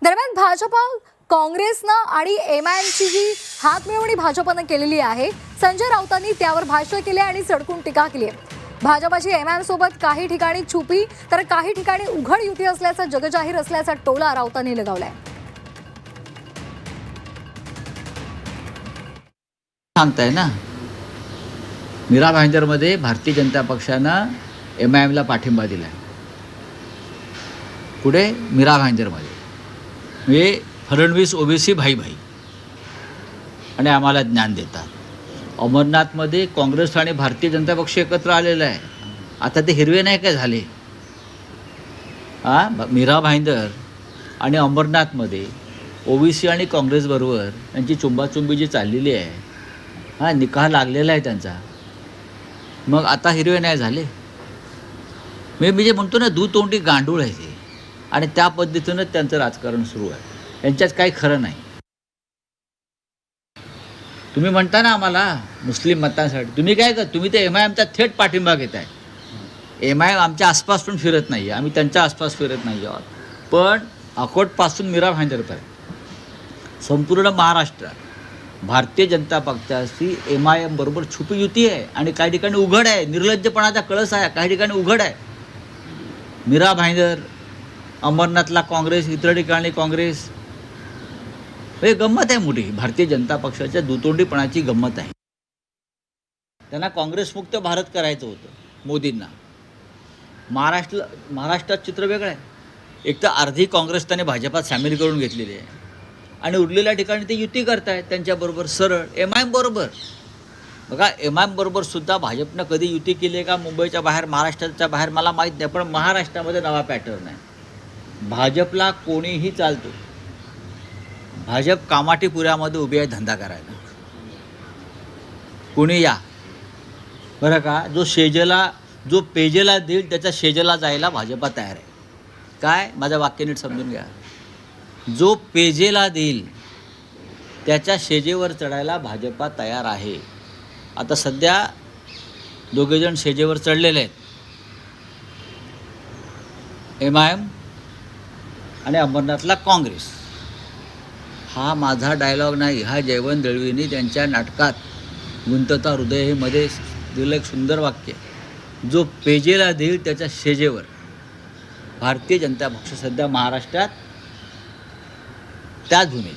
दरम्यान भाजपा काँग्रेसनं आणि एमआयएमची जी हातमिळवणी भाजपनं केलेली आहे, संजय राऊतांनी त्यावर भाष्य केले आणि सडकून टीका केली आहे. भाजपाची एमआयएम सोबत काही ठिकाणी छुपी तर काही ठिकाणी उघड युती असल्याचा जगजाहीर असल्याचा टोला राऊतांनी लगावलाय. सांगताय ना, मीरा भाईंदरमध्ये भारतीय जनता पक्षानं एमआयएमला पाठिंबा दिला. पुढे मीरा भाईंदरमध्ये म्हणजे फडणवीस ओबीसी भाई भाई आणि आम्हाला ज्ञान देतात. अमरनाथमध्ये काँग्रेस आणि भारतीय जनता पक्ष एकत्र आलेला आहे. आता ते हिरवे नाही काय झाले? मीरा भाईंदर आणि अमरनाथमध्ये ओबीसी आणि काँग्रेसबरोबर त्यांची चुंबाचुंबी जी चाललेली आहे, निकाह लागलेला आहे त्यांचा, मग आता हिरवे नाही झाले? मी जे म्हणतो ना, दुतोंडी गांडूळ आहे ते, आणि त्या पद्धतीनं त्यांचं राजकारण सुरू आहे. यांच्यात काही खरं नाही. तुम्ही म्हणता ना आम्हाला मुस्लिम मतांसाठी, तुम्ही काय कर, तुम्ही ते एमआयएमचा थेट पाठिंबा घेताय. एमआयएम आमच्या आसपासून फिरत नाही आहे, आम्ही त्यांच्या आसपास फिरत नाही आहोत. पण अकोटपासून मीरा भाईंदरपर्यंत संपूर्ण महाराष्ट्रात भारतीय जनता पक्षाची एमआयएम बरोबर छुपी युती आहे आणि काही ठिकाणी उघड आहे. निर्लज्जपणाचा कळस आहे, काही ठिकाणी उघड आहे. मीरा भाईंदर, अमरनाथला काँग्रेस, इतर ठिकाणी काँग्रेस. हे गंमत आहे मोठी. भारतीय जनता पक्षाच्या दुतोंडीपणाची गंमत आहे. त्यांना काँग्रेसमुक्त भारत करायचं होतं मोदींना. महाराष्ट्रात चित्र वेगळं आहे. एक तर अर्धी काँग्रेस त्याने भाजपात सामील करून घेतलेली आहे आणि उरलेल्या ठिकाणी ते युती करतायत त्यांच्याबरोबर सरळ एमआयएम बरोबर. बघा, एमआयएम बरोबर सुद्धा भाजपनं कधी युती केली आहे का मुंबईच्या बाहेर, महाराष्ट्राच्या बाहेर मला माहीत नाही. पण महाराष्ट्रामध्ये नवा पॅटर्न आहे. भाजपला कोणीही चालतो. भाजप कामाठीपुऱ्यामध्ये उभी आहे धंदा करायला. कोणी या बरं का, जो पेजेला देईल त्याच्या शेजेला जायला भाजपा तयार आहे. काय, माझं वाक्य नीट समजून घ्या. जो पेजेला देईल त्याच्या शेजेवर चढायला भाजपा तयार आहे. आता सध्या दोघेजण शेजेवर चढलेले आहेत, एमआयएम आणि अमरनाथला काँग्रेस. हा माझा डायलॉग नाही, हा जयवंत दळवींनी त्यांच्या नाटकात गुंतता हृदय हे मध्ये दिलं एक सुंदर वाक्य. जो पेजेला देईल त्याच्या शेजेवर. भारतीय जनता पक्ष सध्या महाराष्ट्रात त्याच भूमीत